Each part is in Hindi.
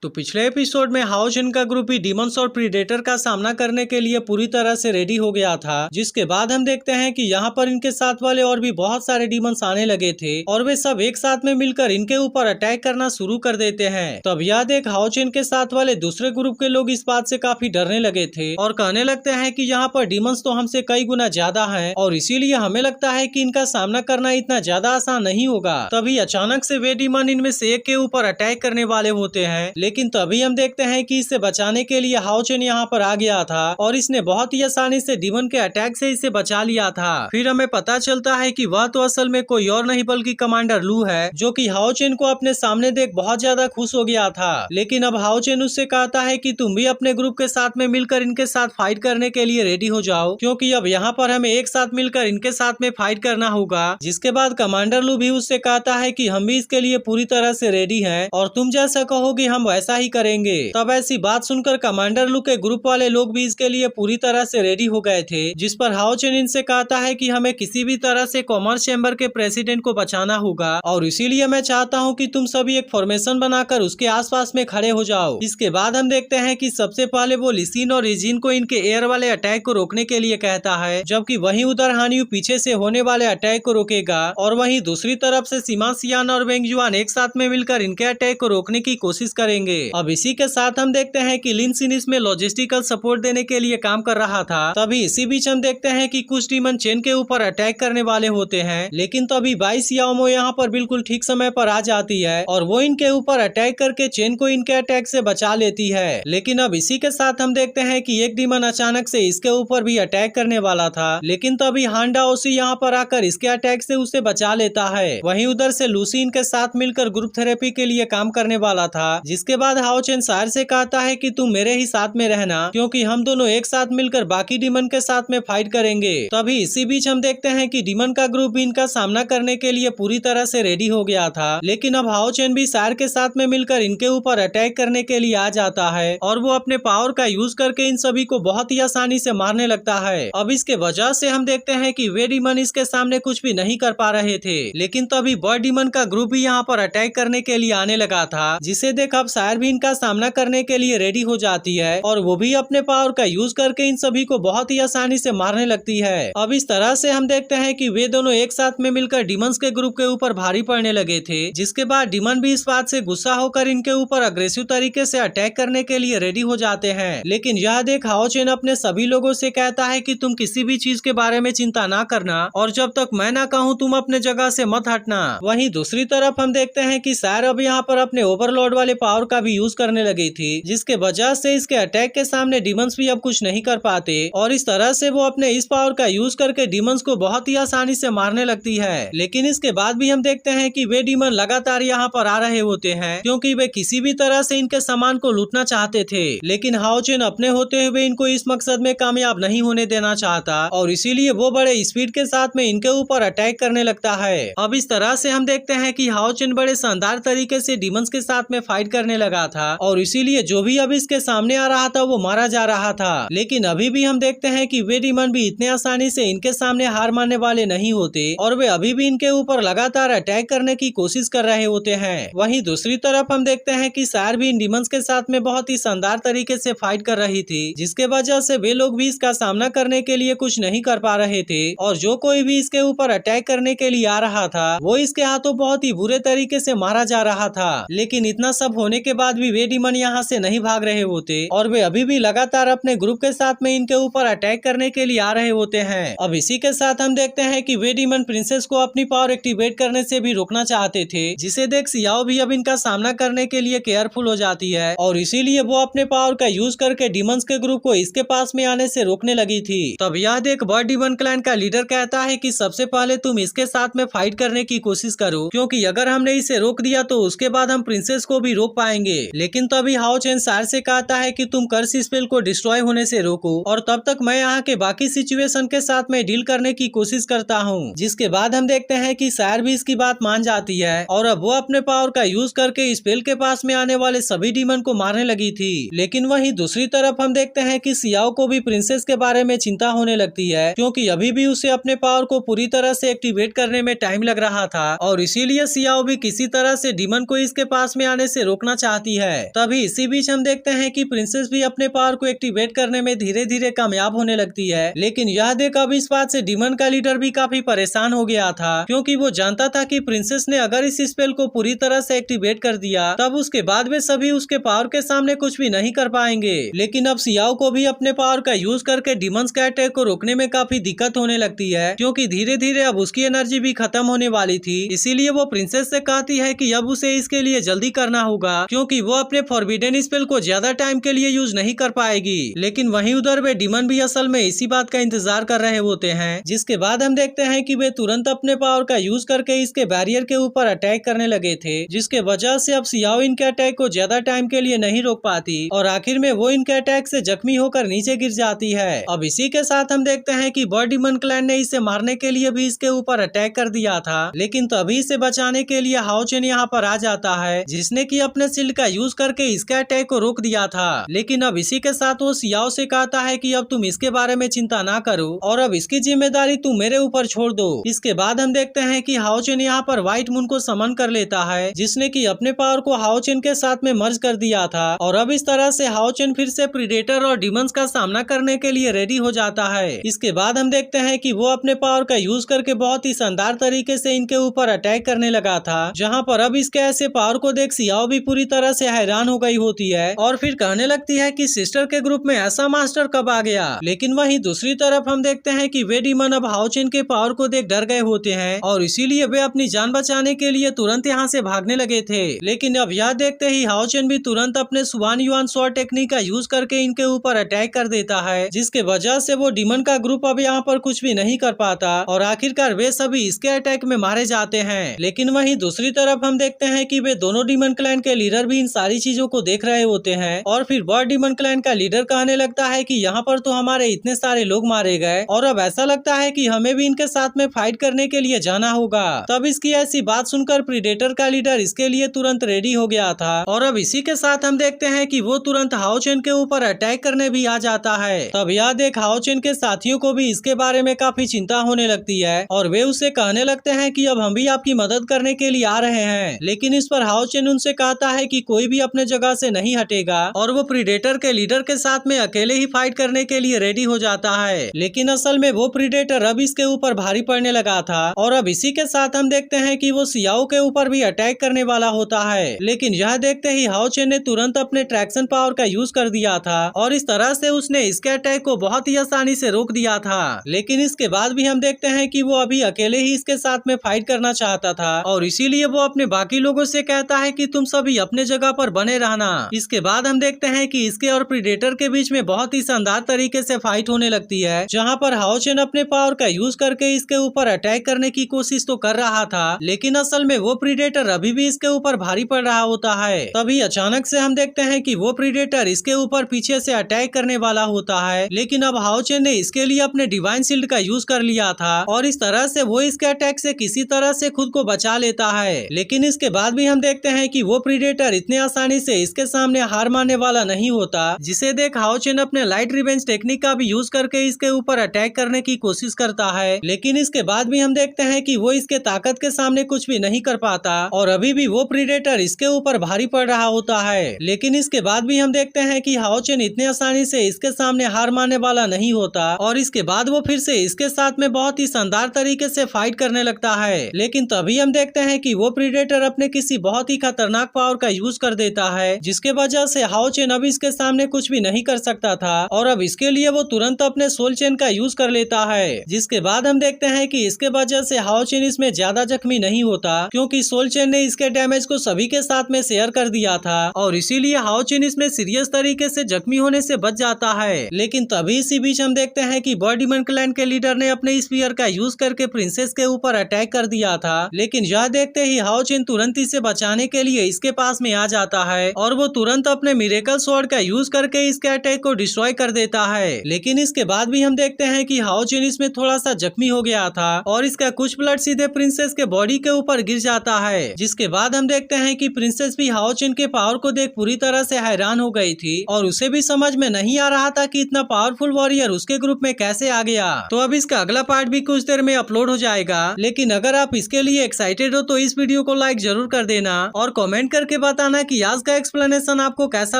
तो पिछले एपिसोड में हाओ जिन का ग्रुप ही डीमंस और प्रीडेटर का सामना करने के लिए पूरी तरह से रेडी हो गया था, जिसके बाद हम देखते हैं कि यहाँ पर इनके साथ वाले और भी बहुत सारे डीमंस आने लगे थे और वे सब एक साथ में मिलकर इनके ऊपर अटैक करना शुरू कर देते हैं। तब यह देख हाओ जिन के साथ वाले दूसरे ग्रुप के लोग इस बात से काफी डरने लगे थे और कहने लगते हैं कि यहाँ पर डीमंस तो हमसे कई गुना ज्यादा हैं और इसीलिए हमें लगता है कि इनका सामना करना इतना ज्यादा आसान नहीं होगा। तभी अचानक से वे डीमन इनमें से एक के ऊपर अटैक करने वाले होते हैं, लेकिन तभी हम देखते हैं कि इसे बचाने के लिए हाओ चेन यहाँ पर आ गया था और इसने बहुत ही आसानी से डीमन के अटैक से इसे बचा लिया था। फिर हमें पता चलता है कि वह तो असल में कोई और नहीं बल्कि कमांडर लू है, जो कि हाओ चेन को अपने सामने देख बहुत ज्यादा खुश हो गया था। लेकिन अब हाओ चेन उससे कहता है कि तुम भी अपने ग्रुप के साथ में मिलकर इनके साथ फाइट करने के लिए रेडी हो जाओ, क्योंकि अब यहाँ पर हमें एक साथ मिलकर इनके साथ में फाइट करना होगा। जिसके बाद कमांडर लू भी उससे कहता है कि हम भी इसके लिए पूरी तरह से रेडी हैं और तुम जैसा कहोगे हम वैसा ही करेंगे। तब ऐसी बात सुनकर कमांडर लू के ग्रुप वाले लोग भी इसके लिए पूरी तरह से रेडी हो गए थे, जिस पर हाओ चेन इनसे कहता है कि हमें किसी भी तरह से कॉमर्स चैम्बर के प्रेसिडेंट को बचाना होगा और इसीलिए मैं चाहता हूं कि तुम सभी एक फॉर्मेशन बनाकर उसके आसपास में खड़े हो जाओ। इसके बाद हम देखते हैं कि सबसे पहले वो लिसिन और रिजिन को इनके एयर वाले अटैक को रोकने के लिए कहता है, जबकि वहीं उधर हानियू पीछे से होने वाले अटैक को रोकेगा और वहीं दूसरी तरफ से सीमा सियान और वेंग जुआन एक साथ में मिलकर इनके अटैक को रोकने की कोशिश करेंगे। अब इसी के साथ हम देखते हैं कि लिन सिन इसमें लॉजिस्टिकल सपोर्ट देने के लिए काम कर रहा था। तभी इसी बीच हम देखते हैं कि कुछ डीमन चेन के ऊपर अटैक करने वाले होते हैं, लेकिन तभी बाई सियाओमो यहाँ पर बिल्कुल ठीक समय पर आ जाती है और वो इनके ऊपर अटैक करके चेन को इनके अटैक से बचा लेती है। लेकिन अब इसी के साथ हम देखते हैं कि एक डीमन अचानक से इसके ऊपर भी अटैक करने वाला था, लेकिन तभी हांडा ओसी यहाँ पर आकर इसके अटैक से उसे बचा लेता है। वहीं उधर से लूसी इनके साथ मिलकर ग्रुप थेरेपी के लिए काम करने वाला था। जिसके बाद हाओ चेन सार से कहता है कि तुम मेरे ही साथ में रहना, क्योंकि हम दोनों एक साथ मिलकर बाकी डीमन के साथ में फाइट करेंगे। तभी इसी बीच हम देखते हैं कि डीमन का ग्रुप भी इनका सामना करने के लिए पूरी तरह से रेडी हो गया था, लेकिन अब हाओ चेन भी सार के साथ में मिलकर इनके ऊपर अटैक करने के लिए आ जाता है और वो अपने पावर का यूज करके इन सभी को बहुत ही आसानी से मारने लगता है। अब इसके वजह से हम देखते हैं कि वे डीमन इसके सामने कुछ भी नहीं कर पा रहे थे, लेकिन तभी बॉय डीमन का ग्रुप भी यहाँ पर अटैक करने के लिए आने लगा था, जिसे देख अब सायर भी इनका सामना करने के लिए रेडी हो जाती है और वो भी अपने पावर का यूज करके इन सभी को बहुत ही आसानी से मारने लगती है। अब इस तरह से हम देखते हैं कि वे दोनों एक साथ में मिलकर डीमंस के ग्रुप के ऊपर भारी पड़ने लगे थे, जिसके बाद डीमन भी इस बात से गुस्सा होकर इनके ऊपर अग्रेसिव तरीके से अटैक करने के लिए रेडी हो जाते हैं। लेकिन यह देख हाओ चेन अपने सभी लोगों से कहता है कि तुम किसी भी चीज के बारे में चिंता ना करना और जब तक मैं ना कहूँ तुम अपने जगह से मत हटना। वहीं दूसरी तरफ हम देखते हैं कि सायर अब यहाँ पर अपने ओवरलॉर्ड वाले पावर का भी यूज करने लगी थी, जिसके वजह से इसके अटैक के सामने डीमंस भी अब कुछ नहीं कर पाते और इस तरह से वो अपने इस पावर का यूज करके डीमंस को बहुत ही आसानी से मारने लगती है। लेकिन इसके बाद भी हम देखते हैं कि वे डीमन लगातार यहाँ पर आ रहे होते हैं, क्योंकि वे किसी भी तरह से इनके सामान को लूटना चाहते थे। लेकिन हाओ चेन अपने होते हुए इनको इस मकसद में कामयाब नहीं होने देना चाहता और इसीलिए वो बड़े स्पीड के साथ में इनके ऊपर अटैक करने लगता है। अब इस तरह से हम देखते हैं कि हाओ चेन बड़े शानदार तरीके से डीमंस के साथ में फाइट करने लगा था और इसीलिए जो भी अब इसके सामने आ रहा था वो मारा जा रहा था। लेकिन अभी भी हम देखते हैं कि वे डीमन भी इतने आसानी से इनके सामने हार मानने वाले नहीं होते और वे अभी भी इनके ऊपर लगातार अटैक करने की कोशिश कर रहे होते हैं। वहीं दूसरी तरफ हम देखते हैं कि सायर भी इन डीमंस के साथ में बहुत ही शानदार तरीके से फाइट कर रही थी, जिसके वजह से वे लोग भी इसका सामना करने के लिए कुछ नहीं कर पा रहे थे और जो कोई भी इसके ऊपर अटैक करने के लिए आ रहा था वो इसके हाथों बहुत ही बुरे तरीके से मारा जा रहा था। लेकिन इतना सब होने के बाद भी वे डीमन यहाँ से नहीं भाग रहे होते और वे अभी भी लगातार अपने ग्रुप के साथ में इनके ऊपर अटैक करने के लिए आ रहे होते हैं। अब इसी के साथ हम देखते हैं कि वे डीमन प्रिंसेस को अपनी पावर एक्टिवेट करने से भी रोकना चाहते थे, जिसे देख सियाओ भी अब इनका सामना करने के लिए केयरफुल हो जाती है और इसीलिए वो अपने पावर का यूज करके डीमंस के ग्रुप को इसके पास में आने से रोकने लगी थी। तब यह देख बॉय डीमन क्लैन का लीडर कहता है कि सबसे पहले तुम इसके साथ में फाइट करने की कोशिश करो, क्योंकि अगर हमने इसे रोक दिया तो उसके बाद हम प्रिंसेस को भी रोक पाएंगे। लेकिन तभी हाओ चेन सार से कहता है कि तुम कर्स स्पेल को डिस्ट्रॉय होने से रोको और तब तक मैं यहाँ के बाकी सिचुएशन के साथ में डील करने की कोशिश करता हूँ। जिसके बाद हम देखते हैं कि सायर भी इसकी बात मान जाती है और अब वो अपने पावर का यूज करके स्पेल के पास में आने वाले सभी डीमन को मारने लगी थी। लेकिन वहीं दूसरी तरफ हम देखते हैं कि सियाओ को भी प्रिंसेस के बारे में चिंता होने लगती है, क्योंकि अभी भी उसे अपने पावर को पूरी तरह से एक्टिवेट करने में टाइम लग रहा था और इसीलिए सियाओ भी किसी तरह से डीमन को इसके पास में आने से रोकना चाहती है। तभी इसी बीच हम देखते हैं कि प्रिंसेस भी अपने पावर को एक्टिवेट करने में धीरे धीरे कामयाब होने लगती है। लेकिन यह देख अब इस बात से डीमन का लीडर भी काफी परेशान हो गया था, क्योंकि वो जानता था कि प्रिंसेस ने अगर इस स्पेल को पूरी तरह से एक्टिवेट कर दिया तब उसके बाद वे सभी उसके पावर के सामने कुछ भी नहीं कर पाएंगे। लेकिन अब सियाओ को भी अपने पावर का यूज करके डीमंस के अटैक को रोकने में काफी दिक्कत होने लगती है, क्योंकि धीरे धीरे अब उसकी एनर्जी भी खत्म होने वाली थी। इसीलिए वो प्रिंसेस से कहती है कि अब उसे इसके लिए जल्दी करना होगा, क्योंकि वो अपने फॉरबिडन स्पेल को ज्यादा टाइम के लिए यूज नहीं कर पाएगी। लेकिन वहीं उधर वे डीमन भी असल में इसी बात का इंतजार कर रहे होते हैं, जिसके बाद हम देखते हैं कि वे तुरंत अपने पावर का यूज करके इसके बैरियर के ऊपर अटैक करने लगे थे, जिसके वजह से अब सियाओ इनके अटैक को ज्यादा टाइम के लिए नहीं रोक पाती और आखिर में वो इनके अटैक से जख्मी होकर नीचे गिर जाती है। अब इसी के साथ हम देखते हैं कि बर्ड डीमन क्लैन ने इसे मारने के लिए भी इसके ऊपर अटैक कर दिया था, लेकिन तभी इसे बचाने के लिए हाओ चेन यहाँ पर आ जाता है, जिसने की अपने शील्ड का यूज करके इसके अटैक को रोक दिया था। लेकिन अब इसी के साथ वो सियाओ से कहता है कि अब तुम इसके बारे में चिंता ना करो और अब इसकी जिम्मेदारी तुम मेरे ऊपर छोड़ दो। इसके बाद हम देखते हैं कि हाओ चेन यहाँ पर व्हाइट मून को समन कर लेता है, जिसने की अपने पावर को हाओ चेन के साथ में मर्ज कर दिया था और अब इस तरह से हाओ चेन फिर से प्रीडेटर और डीमंस का सामना करने के लिए रेडी हो जाता है। इसके बाद हम देखते हैं कि वो अपने पावर का यूज करके बहुत ही शानदार तरीके से इनके ऊपर अटैक करने लगा था, जहाँ पर अब इसके ऐसे पावर को देख सियाओ भी पूरी तरह से हैरान हो गई होती है और फिर कहने लगती है कि सिस्टर के ग्रुप में ऐसा मास्टर कब आ गया। लेकिन वहीं दूसरी तरफ हम देखते हैं कि वे डीमन अब हाओ चेन के पावर को देख डर गए होते हैं और इसीलिए वे अपनी जान बचाने के लिए तुरंत यहाँ से भागने लगे थे। लेकिन अब यह देखते ही हाओ चेन भी तुरंत अपने सुवान युआन स्वॉर्ड टेक्निक का यूज करके इनके ऊपर अटैक कर देता है, जिसके वजह से वो डीमन का ग्रुप अब यहाँ पर कुछ भी नहीं कर पाता और आखिरकार वे सभी इसके अटैक में मारे जाते हैं। लेकिन वहीं दूसरी तरफ हम देखते हैं कि वे दोनों डीमन क्लैन के लीडर भी इन सारी चीजों को देख रहे होते हैं और फिर बर्ड डीमन क्लैन का लीडर कहने लगता है कि यहाँ पर तो हमारे इतने सारे लोग मारे गए और अब ऐसा लगता है कि हमें भी इनके साथ में फाइट करने के लिए जाना होगा। तब इसकी ऐसी बात सुनकर प्रीडेटर का लीडर इसके लिए तुरंत रेडी हो गया था और अब इसी के साथ हम देखते हैं कि वो तुरंत हाओ चेन के ऊपर अटैक करने भी आ जाता है। तब यह देख हाओ चेन के साथियों को भी इसके बारे में काफी चिंता होने लगती है और वे उससे कहने लगते हैं कि अब हम भी आपकी मदद करने के लिए आ रहे हैं। लेकिन इस पर हाओ चेन उनसे कहता है कि कोई भी अपने जगह से नहीं हटेगा और वो प्रीडेटर के लीडर के साथ में अकेले ही फाइट करने के लिए रेडी हो जाता है। लेकिन असल में वो प्रीडेटर अब इसके ऊपर भारी पड़ने लगा था और अब इसी के साथ हम देखते हैं कि वो सियाओ के ऊपर भी अटैक करने वाला होता है। लेकिन यह देखते ही हाओ चेन ने तुरंत अपने ट्रैक्शन पावर का यूज कर दिया था और इस तरह से उसने इसके अटैक को बहुत ही आसानी से रोक दिया था। लेकिन इसके बाद भी हम देखते हैं कि वो अभी अकेले ही इसके साथ में फाइट करना चाहता था और इसीलिए वो अपने बाकी लोगों से कहता है कि तुम सभी अपने जगह पर बने रहना। इसके बाद हम देखते हैं कि इसके और प्रीडेटर के बीच में बहुत ही शानदार तरीके से फाइट होने लगती है, जहाँ पर हाओ चेन अपने पावर का यूज करके इसके ऊपर अटैक करने की कोशिश तो कर रहा था, लेकिन असल में वो प्रीडेटर अभी भी इसके ऊपर भारी पड़ रहा होता है। तभी अचानक से हम देखते हैं कि वो प्रीडेटर इसके ऊपर पीछे से अटैक करने वाला होता है, लेकिन अब हाओ चेन ने इसके लिए अपने डिवाइन शील्ड का यूज कर लिया था और इस तरह से वो इसके अटैक से किसी तरह से खुद को बचा लेता है। लेकिन इसके बाद भी हम देखते हैं कि वो प्रीडेटर इतने आसानी से इसके सामने हार मानने वाला नहीं होता, जिसे देख हाओ चेन अपने लाइट रिवेंज टेक्निक का भी यूज करके इसके ऊपर अटैक करने की कोशिश करता है। लेकिन इसके बाद भी हम देखते हैं कि वो इसके ताकत के सामने कुछ भी नहीं कर पाता और अभी भी वो प्रीडेटर इसके ऊपर भारी पड़ रहा होता है। लेकिन इसके बाद भी हम देखते हैं कि हाओ चेन इतने आसानी से इसके सामने हार मानने वाला नहीं होता और इसके बाद वो फिर से इसके साथ में बहुत ही शानदार तरीके से फाइट करने लगता है। लेकिन तभी हम देखते हैं कि वो प्रीडेटर अपने किसी बहुत ही खतरनाक पावर का यूज कर देता है, जिसके वजह से हाओ चेन अब इसके सामने कुछ भी नहीं कर सकता था और अब इसके लिए वो तुरंत अपने सोल चेन का यूज कर लेता है। जिसके बाद हम देखते हैं कि इसके वजह से हाओ चेन इसमें ज्यादा जख्मी नहीं होता, क्योंकि सोल चेन ने इसके डैमेज को सभी के साथ में शेयर कर दिया था और इसीलिए हाओ चेन इसमें सीरियस तरीके से जख्मी होने से बच जाता है। लेकिन तभी इसी बीच हम देखते हैं कि बर्ड डीमन क्लैन के लीडर ने अपने स्पीयर का यूज करके प्रिंसेस के ऊपर अटैक कर दिया था। लेकिन यह देखते ही हाओ चेन तुरंत इसे बचाने के लिए इसके पास में आ जाता है और वो तुरंत अपने मिरेकल स्वॉर्ड का यूज करके इसके अटैक को डिस्ट्रॉय कर देता है। लेकिन इसके बाद भी हम देखते हैं कि हाओ चेन इसमें थोड़ा सा जख्मी हो गया था और इसका कुछ ब्लड सीधे प्रिंसेस के बॉडी के ऊपर गिर जाता है। जिसके बाद हम देखते हैं कि प्रिंसेस भी हाओ चेन के पावर को देख पूरी तरह से हैरान हो गई थी और उसे भी समझ में नहीं आ रहा था कि इतना पावरफुल वॉरियर उसके ग्रुप में कैसे आ गया। तो अब इसका अगला पार्ट भी कुछ देर में अपलोड हो जाएगा, लेकिन अगर आप इसके लिए एक्साइटेड हो तो इस वीडियो को लाइक जरूर कर देना और कमेंट करके बता बताना कि आज का एक्सप्लेनेशन आपको कैसा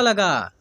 लगा।